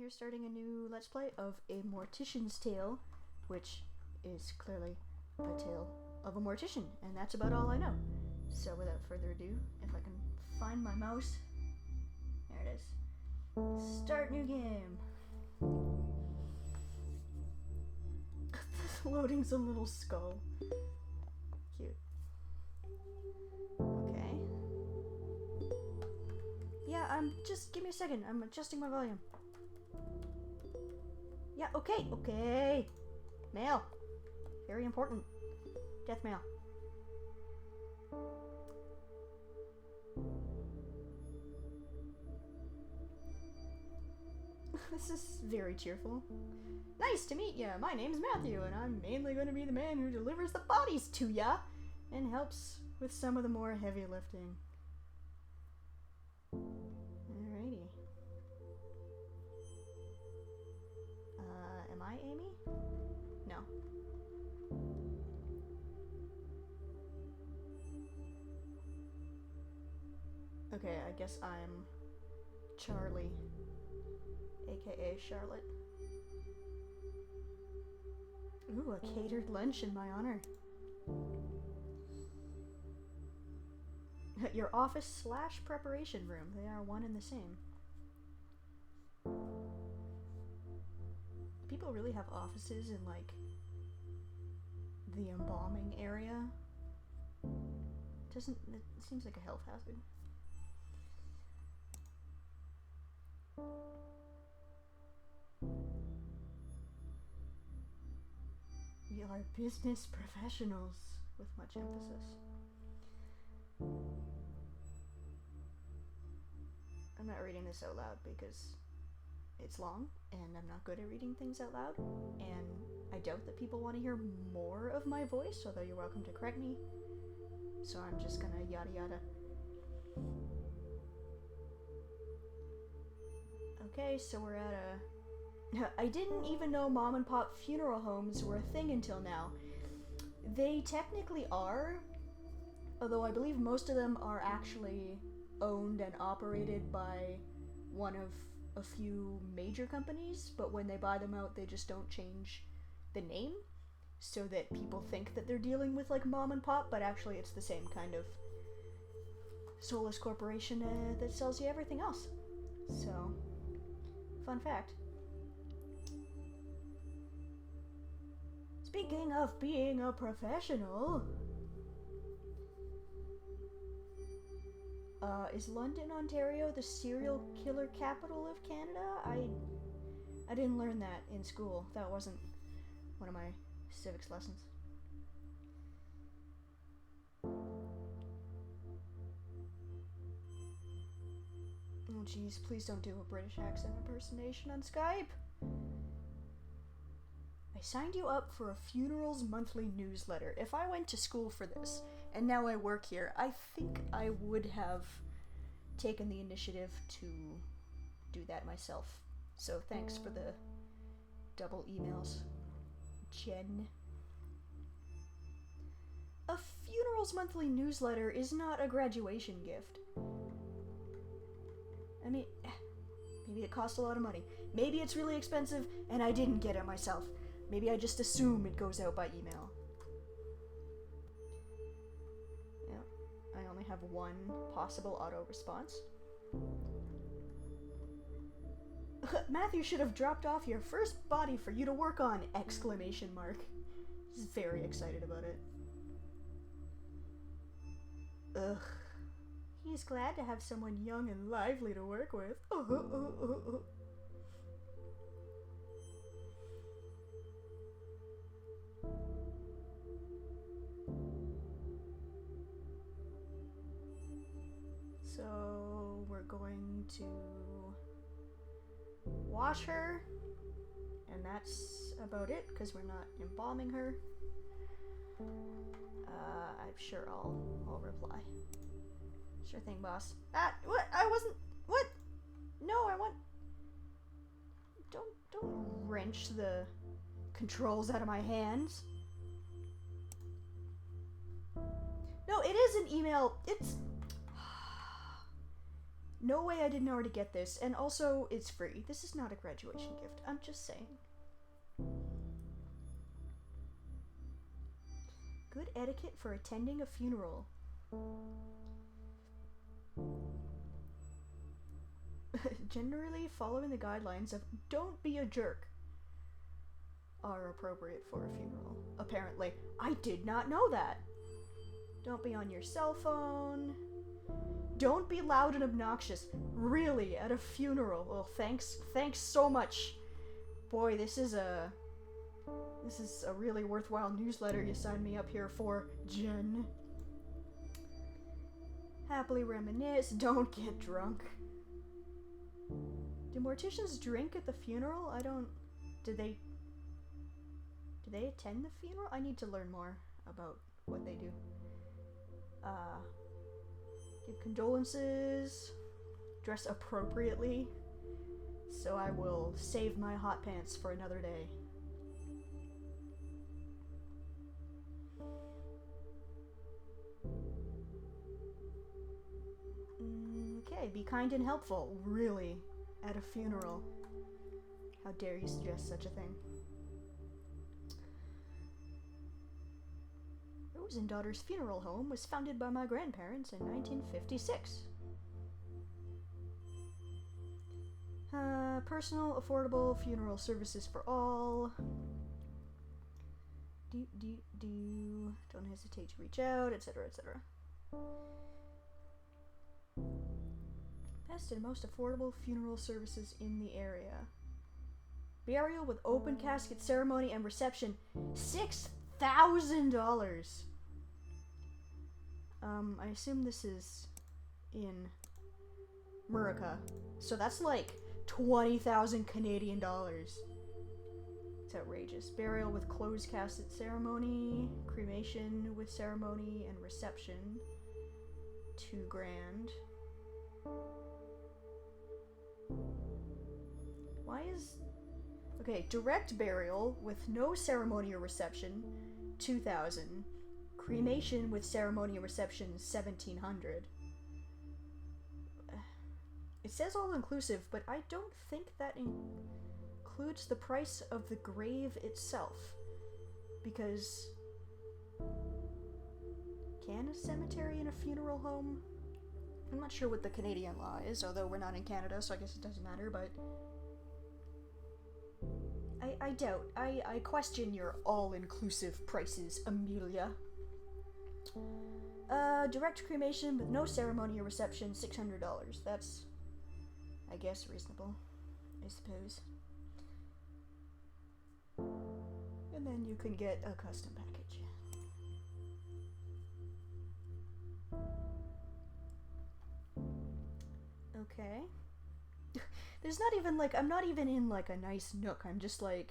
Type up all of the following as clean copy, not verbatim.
here starting a new Let's Play of A Mortician's Tale, which is clearly a tale of a mortician, and that's about all I know. So without further ado, if I can find my mouse, there it is. Start new game. Loading's a little skull. Cute. Okay. Yeah, just give me a second. I'm adjusting my volume. Yeah, okay. Mail. Very important. Death mail. This is very cheerful. Nice to meet ya. My name's Matthew, and I'm mainly going to be the man who delivers the bodies to ya and helps with some of the more heavy lifting. Alrighty. Am I Amy? No. Okay, I guess I'm Charlie, aka Charlotte. Ooh, a catered lunch in my honor. Your office / preparation room. They are one and the same. People really have offices in, like, the embalming area. It seems like a health hazard. We are business professionals, with much emphasis. I'm not reading this out loud because it's long, and I'm not good at reading things out loud, and I doubt that people want to hear more of my voice, although you're welcome to correct me. So I'm just gonna yada yada. Okay, so we're at a... I didn't even know mom and pop funeral homes were a thing until now. They technically are, although I believe most of them are actually owned and operated by one of a few major companies, but when they buy them out, they just don't change the name so that people think that they're dealing with, like, mom and pop, but actually it's the same kind of soulless corporation that sells you everything else. So, fun fact. Speaking of being a professional, is London, Ontario the serial killer capital of Canada? I didn't learn that in school. That wasn't one of my civics lessons. Oh jeez, please don't do a British accent impersonation on Skype. I signed you up for a funerals monthly newsletter. If I went to school for this, and now I work here, I think I would have taken the initiative to do that myself. So thanks for the double emails, Jen. A funerals monthly newsletter is not a graduation gift. I mean, maybe it costs a lot of money. Maybe it's really expensive and I didn't get it myself. Maybe I just assume it goes out by email. Yeah, I only have one possible auto response. Matthew should have dropped off your first body for you to work on! Exclamation mark. He's very excited about it. Ugh. He's glad to have someone young and lively to work with. So we're going to wash her, and that's about it because we're not embalming her. I'm sure I'll reply. Sure thing, boss. What? I wasn't. What? No, I want. Don't wrench the controls out of my hands. No, it is an email. It's. No way I didn't already get this, and also, it's free. This is not a graduation gift, I'm just saying. Good etiquette for attending a funeral. Generally, following the guidelines of don't be a jerk are appropriate for a funeral, apparently. I did not know that. Don't be on your cell phone. Don't be loud and obnoxious. Really, at a funeral. Well, thanks so much. Boy, this is a really worthwhile newsletter you signed me up here for, Jen. Happily reminisce. Don't get drunk. Do morticians drink at the funeral? Do they attend the funeral? I need to learn more about what they do. Give condolences. Dress appropriately. So I will save my hot pants for another day. Okay, be kind and helpful. Really? At a funeral? How dare you suggest such a thing? Rose and Daughter's Funeral Home was founded by my grandparents in 1956. Personal, affordable funeral services for all. Don't hesitate to reach out, etc., etc. Best and most affordable funeral services in the area. Burial with open casket ceremony and reception. $6,000! I assume this is in Murica. So that's like 20,000 Canadian dollars. It's outrageous. Burial with closed casket ceremony, cremation with ceremony and reception. $2,000. Why is... Okay, direct burial with no ceremony or reception, $2,000. Cremation with ceremony and reception, $1,700. It says all inclusive, but I don't think that includes the price of the grave itself. Because... Can a cemetery and a funeral home? I'm not sure what the Canadian law is, although we're not in Canada, so I guess it doesn't matter, but... I doubt. I question your all-inclusive prices, Amelia. Direct cremation with no ceremony or reception, $600. That's, I guess, reasonable. I suppose. And then you can get a custom package. Okay. There's not even, like, I'm not even in, like, a nice nook. I'm just, like,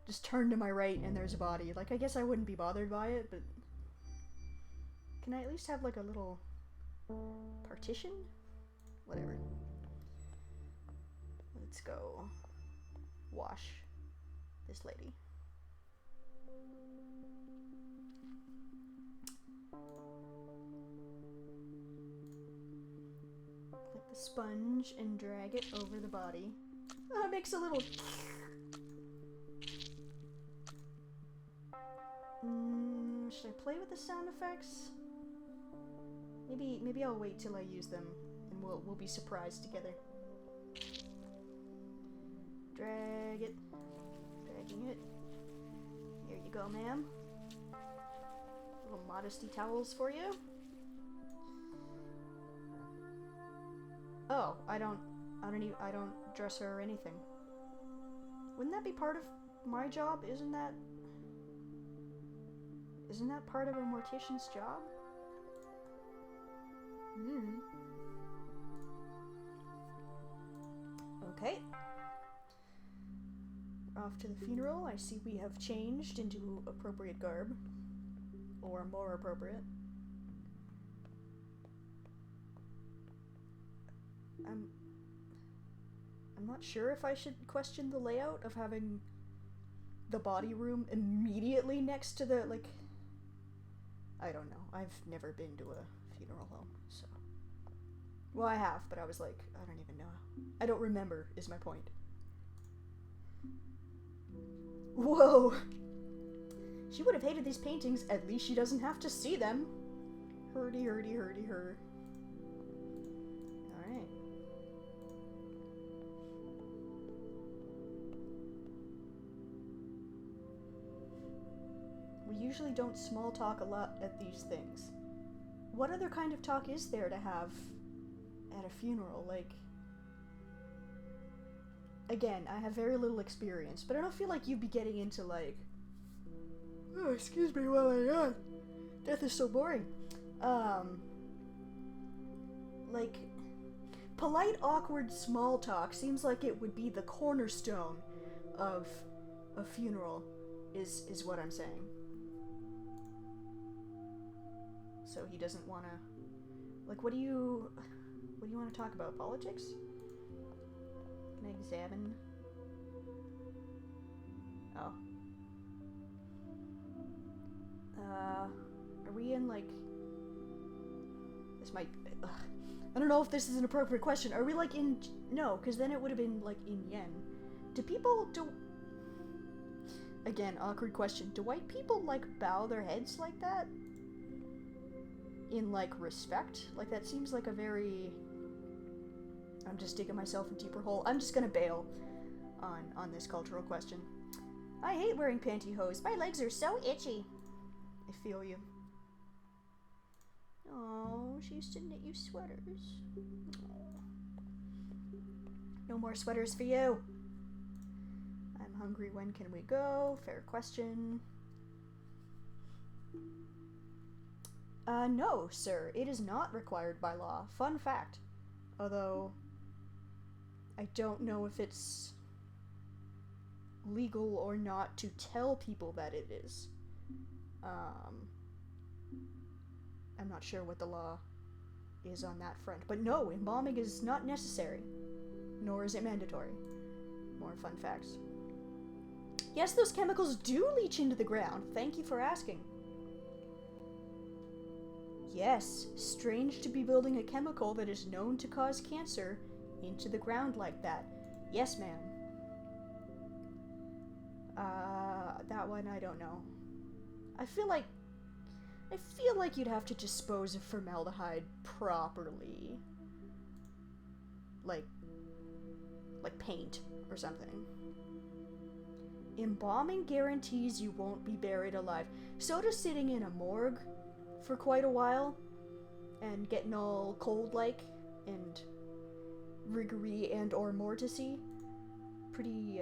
just turn to my right and there's a body. Like, I guess I wouldn't be bothered by it, but... Can I at least have, like, a little partition? Whatever. Let's go wash this lady. Click the sponge and drag it over the body. Oh, it makes a little... should I play with the sound effects? Maybe I'll wait till I use them, and we'll be surprised together. Drag it. Dragging it. Here you go, ma'am. Little modesty towels for you. Oh, I don't dress her or anything. Wouldn't that be part of my job? Isn't that part of a mortician's job? Okay. Off to the funeral. I see we have changed into appropriate garb. Or more appropriate. I'm not sure if I should question the layout of having the body room immediately next to the, like... I don't know. I've never been to a funeral home, so... Well, I have, but I was like, I don't even know. I don't remember, is my point. Whoa! She would have hated these paintings. At least she doesn't have to see them. Hurdy, hurdy, hurdy, her. Alright. We usually don't small talk a lot at these things. What other kind of talk is there to have at a funeral? Like, again, I have very little experience, but I don't feel like you'd be getting into like, oh, excuse me while I yawn. Death is so boring. Like, polite, awkward small talk seems like it would be the cornerstone of a funeral, is what I'm saying. So he doesn't want to, like, what do you want to talk about? Politics? Can I examine? Oh. Are we in, like, this might, I don't know if this is an appropriate question. Are we, like, in, no, because then it would have been, like, in yen. Again, awkward question. Do white people, like, bow their heads like that? In, like, respect? Like, that seems like a very... I'm just digging myself a deeper hole. I'm just gonna bail on this cultural question. I hate wearing pantyhose. My legs are so itchy. I feel you. Oh, she used to knit you sweaters. Aww. No more sweaters for you. I'm hungry. When can we go? Fair question. No, sir. It is not required by law. Fun fact. Although, I don't know if it's legal or not to tell people that it is. I'm not sure what the law is on that front. But no, embalming is not necessary. Nor is it mandatory. More fun facts. Yes, those chemicals do leach into the ground. Thank you for asking. Yes, strange to be building a chemical that is known to cause cancer into the ground like that. Yes, ma'am. That one I don't know. I feel like you'd have to dispose of formaldehyde properly. Like paint or something. Embalming guarantees you won't be buried alive. So does sitting in a morgue for quite a while and getting all cold-like and Rigory and or Mortisy. Pretty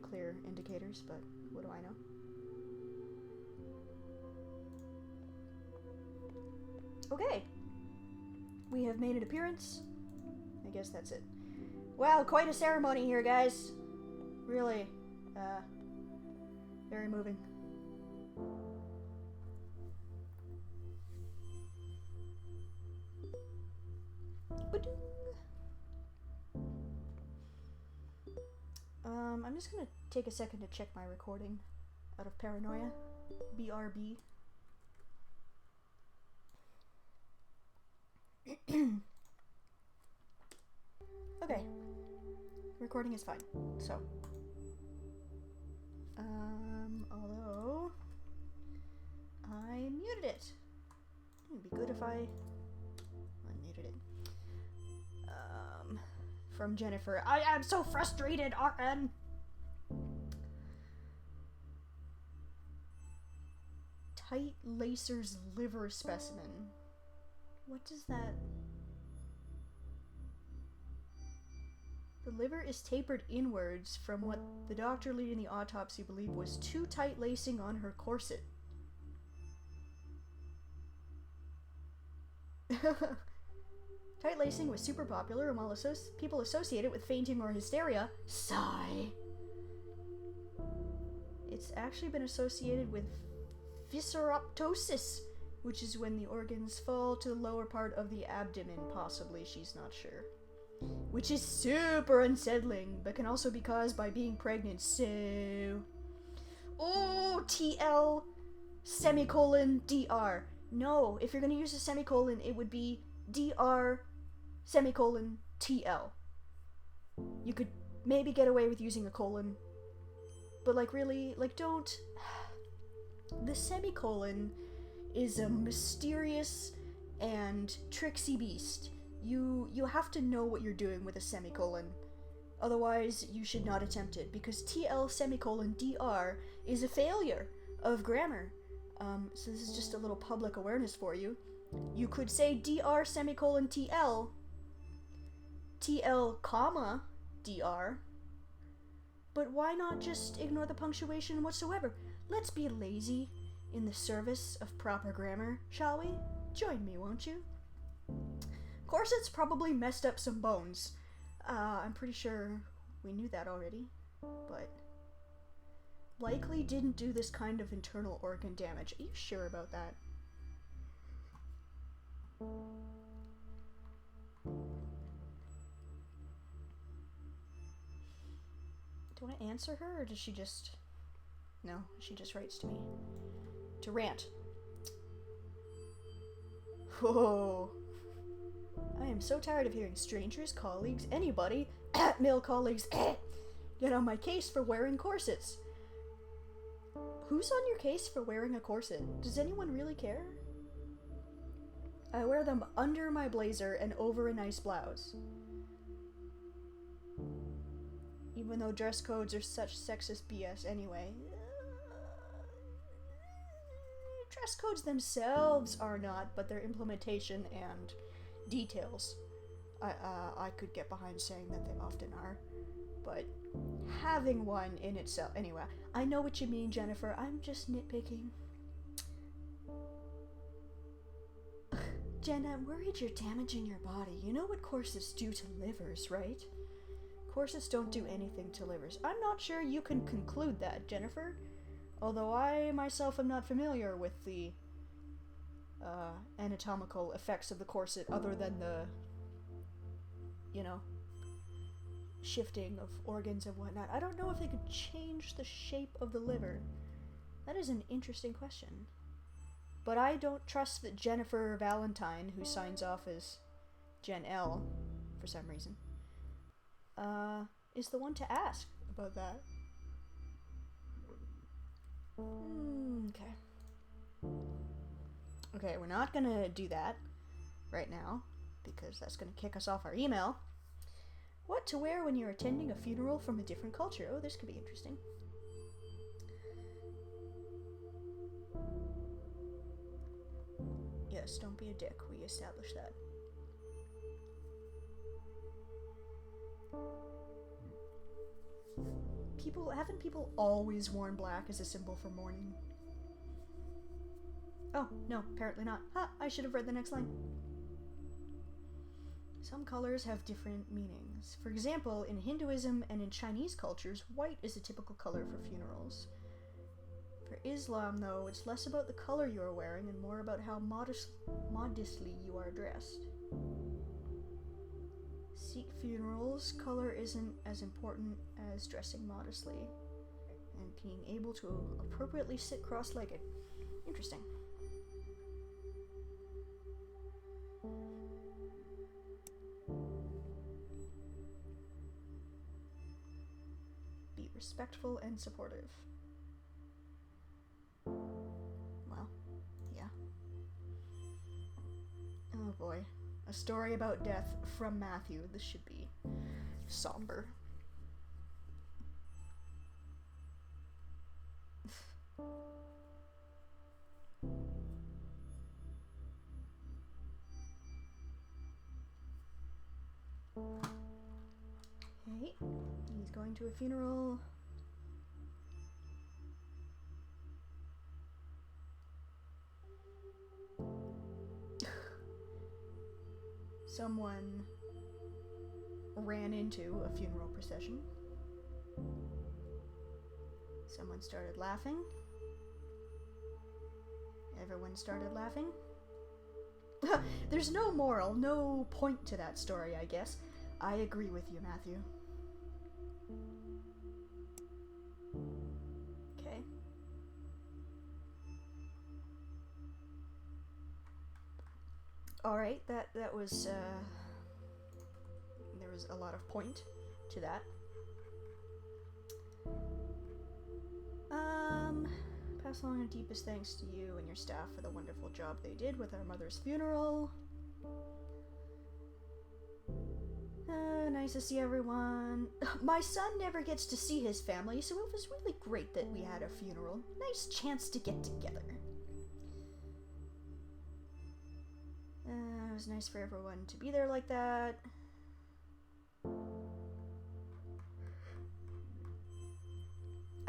clear indicators, but what do I know? Okay. We have made an appearance. I guess that's it. Wow, quite a ceremony here, guys. Really, very moving. I'm just gonna take a second to check my recording out of paranoia. BRB. Okay. Recording is fine. So. Although I muted it. It'd be good if I unmuted it. From Jennifer. I am so frustrated, RN! Tight Lacer's liver specimen. What does that... The liver is tapered inwards from what the doctor leading the autopsy believed was too tight lacing on her corset. Tight lacing was super popular and while people associate it with fainting or hysteria, sigh. It's actually been associated with visceroptosis, which is when the organs fall to the lower part of the abdomen, possibly, she's not sure. Which is super unsettling, but can also be caused by being pregnant, so... Oh, TL, semicolon, DR. No, if you're going to use a semicolon, it would be dr semicolon TL. You could maybe get away with using a colon, but like really, like don't. The semicolon is a mysterious and tricksy beast. You have to know what you're doing with a semicolon. Otherwise, you should not attempt it, because TL semicolon DR is a failure of grammar. So this is just a little public awareness for you. You could say DR semicolon TL, TL comma DR, but why not just ignore the punctuation whatsoever? Let's be lazy in the service of proper grammar, shall we? Join me, won't you? Corsets probably messed up some bones. I'm pretty sure we knew that already, but likely didn't do this kind of internal organ damage. Are you sure about that? Do I answer her, or does she just... No, she just writes to me. To rant. Whoa. I am so tired of hearing strangers, colleagues, anybody, male colleagues, get on my case for wearing corsets. Who's on your case for wearing a corset? Does anyone really care? I wear them under my blazer and over a nice blouse. Even though dress codes are such sexist BS anyway. Dress codes themselves are not, but their implementation and details, I could get behind saying that they often are. But having one in itself... Anyway, I know what you mean, Jennifer. I'm just nitpicking. Jen, I'm worried you're damaging your body. You know what corsets do to livers, right? Corsets don't do anything to livers. I'm not sure you can conclude that, Jennifer. Although I myself am not familiar with the anatomical effects of the corset other than the, you know, shifting of organs and whatnot. I don't know if they could change the shape of the liver. That is an interesting question. But I don't trust that Jennifer Valentine, who signs off as Jen L for some reason, is the one to ask about that. Okay. Okay, we're not gonna do that right now, because that's gonna kick us off our email. What to wear when you're attending a funeral from a different culture? Oh, this could be interesting. Yes, don't be a dick. We established that. Haven't people always worn black as a symbol for mourning? Oh, no, apparently not. Ha, I should have read the next line. Some colors have different meanings. For example, in Hinduism and in Chinese cultures, white is a typical color for funerals. For Islam, though, it's less about the color you are wearing and more about how modestly you are dressed. Sikh funerals, color isn't as important as dressing modestly and being able to appropriately sit cross-legged. Interesting. Be respectful and supportive. Well, yeah. Oh boy. A story about death from Matthew. This should be somber. Okay, he's going to a funeral. Someone ran into a funeral procession. Someone started laughing. Everyone started laughing. There's no moral, no point to that story, I guess. I agree with you, Matthew. Okay. Alright, that was, there was a lot of point to that. Pass along our deepest thanks to you and your staff for the wonderful job they did with our mother's funeral. Nice to see everyone. My son never gets to see his family, so it was really great that we had a funeral. Nice chance to get together. It was nice for everyone to be there like that.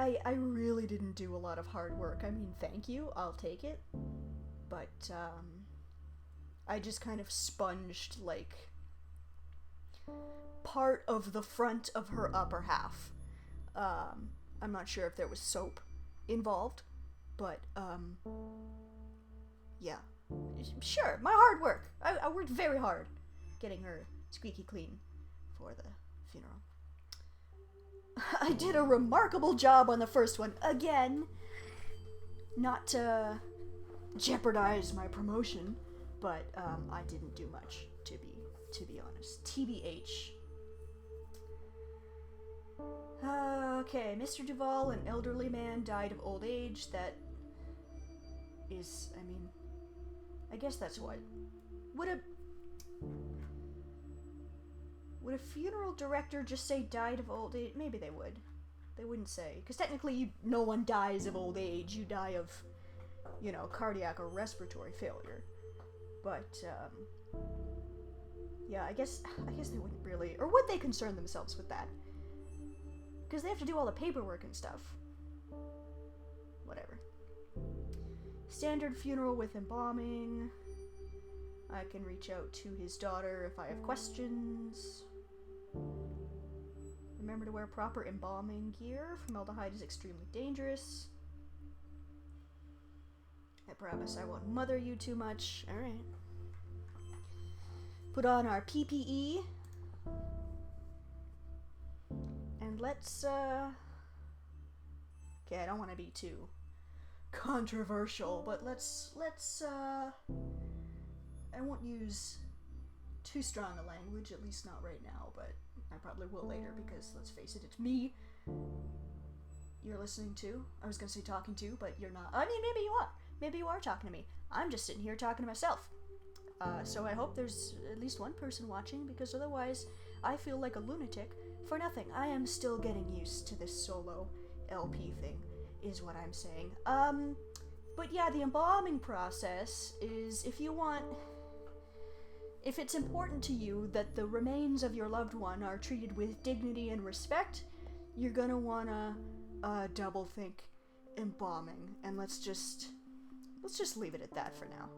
I really didn't do a lot of hard work. I mean, thank you, I'll take it. But, I just kind of sponged, like, part of the front of her upper half. I'm not sure if there was soap involved, but, yeah. Sure, my hard work. I worked very hard getting her squeaky clean for the funeral. I did a remarkable job on the first one. Again, not to jeopardize my promotion, but I didn't do much, to be honest. TBH. Okay, Mr. Duval, an elderly man, died of old age. That is, I mean, I guess that's what. Would a funeral director just say died of old age? Maybe they would. They wouldn't say. Because technically, no one dies of old age. You die of, you know, cardiac or respiratory failure. But, yeah, I guess they wouldn't really. Or would they concern themselves with that? Because they have to do all the paperwork and stuff. Whatever. Standard funeral with embalming. I can reach out to his daughter if I have questions. Remember to wear proper embalming gear. Formaldehyde is extremely dangerous. I promise I won't mother you too much. Alright. Put on our PPE. And let's, okay, I don't want to be too controversial, but let's, I won't use too strong a language, at least not right now, but I probably will later, because, let's face it, it's me you're listening to. I was gonna say talking to, but you're not. I mean, maybe you are. Maybe you are talking to me. I'm just sitting here talking to myself. So I hope there's at least one person watching, because otherwise I feel like a lunatic for nothing. I am still getting used to this solo LP thing, is what I'm saying. But yeah, the embalming process is, if it's important to you that the remains of your loved one are treated with dignity and respect, you're gonna wanna double think embalming, and let's just leave it at that for now.